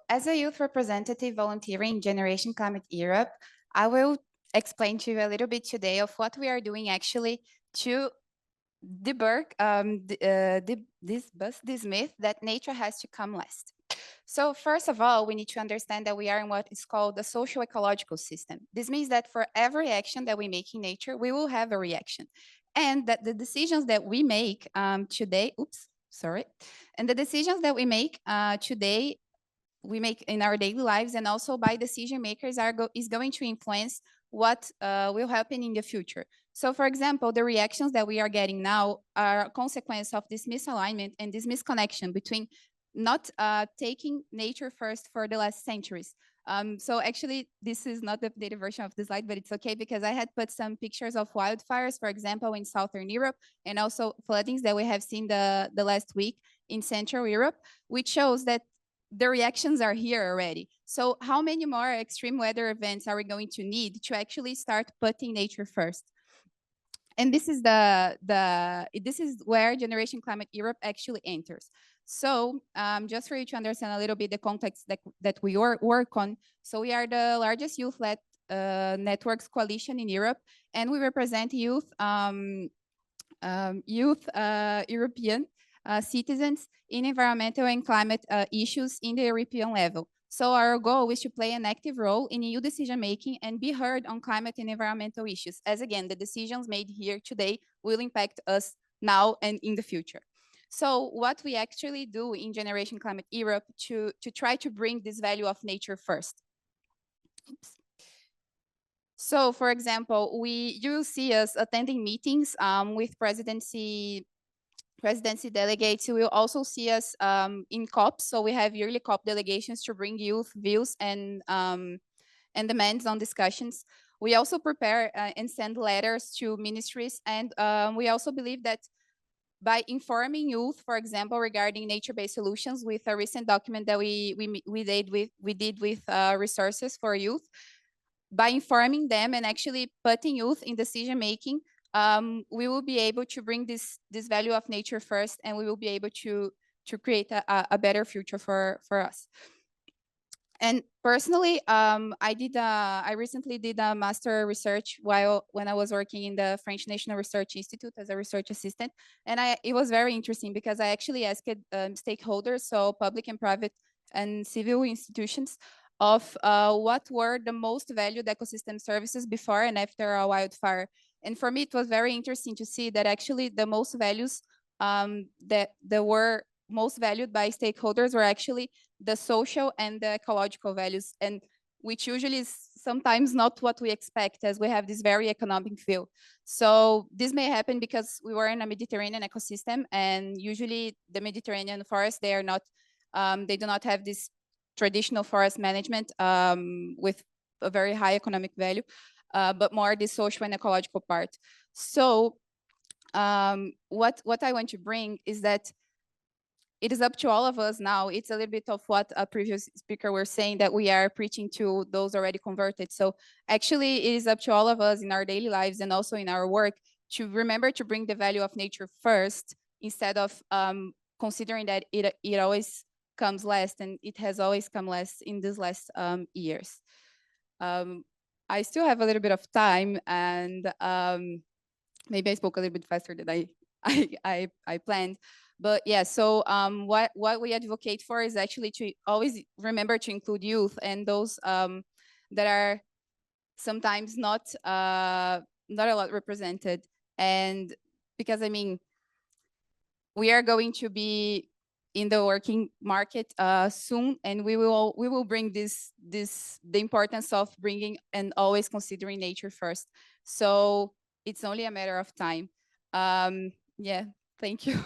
as a youth representative volunteering in Generation Climate Europe, I will explain to you a little bit today of what we are doing actually to debunk this myth that nature has to come last. So first of all, we need to understand that we are in what is called the social ecological system. This means that for every action that we make in nature, we will have a reaction. And that the decisions that we make today, and the decisions that we make today, we make in our daily lives and also by decision makers is going to influence what will happen in the future. So for example, the reactions that we are getting now are a consequence of this misalignment and this misconnection between not taking nature first for the last centuries. So actually, this is not the updated version of the slide, but it's okay because I had put some pictures of wildfires, for example, in Southern Europe, and also floodings that we have seen the last week in Central Europe, which shows that the reactions are here already. So how many more extreme weather events are we going to need to actually start putting nature first? And this is this is where Generation Climate Europe actually enters. So just for you to understand a little bit the context that we work on. So we are the largest youth-led networks coalition in Europe, and we represent youth European citizens in environmental and climate issues in the European level. So our goal is to play an active role in EU decision-making and be heard on climate and environmental issues, as again, the decisions made here today will impact us now and in the future. So what we actually do in Generation Climate Europe to try to bring this value of nature first. Oops. So, for example, you see us attending meetings with presidency delegates. You will also see us in COPs. So we have yearly COP delegations to bring youth views and demands on discussions. We also prepare and send letters to ministries, and we also believe that by informing youth, for example, regarding nature-based solutions, with a recent document that we did with resources for youth. By informing them and actually putting youth in decision making, we will be able to bring this value of nature first, and we will be able to create a better future for us. And personally, I recently did a master research when I was working in the French National Research Institute as a research assistant, and it was very interesting because I actually asked stakeholders, so public and private and civil institutions, of what were the most valued ecosystem services before and after a wildfire. And for me, it was very interesting to see that actually the most values that were most valued by stakeholders were actually the social and the ecological values, and which usually is sometimes not what we expect, as we have this very economic view. So this may happen because we were in a Mediterranean ecosystem, and usually the Mediterranean forests, they are not, they do not have this traditional forest management with a very high economic value, but more the social and ecological part. So what I want to bring is that it is up to all of us now. It's a little bit of what a previous speaker were saying, that we are preaching to those already converted. So actually it is up to all of us in our daily lives and also in our work to remember to bring the value of nature first, instead of considering that it always comes last, and it has always come last in these last years. I still have a little bit of time, and maybe I spoke a little bit faster than I planned. But yeah, so what we advocate for is actually to always remember to include youth and those that are sometimes not a lot represented. And because I mean, we are going to be in the working market soon, and we will bring the importance of bringing and always considering nature first. So it's only a matter of time. Yeah, thank you.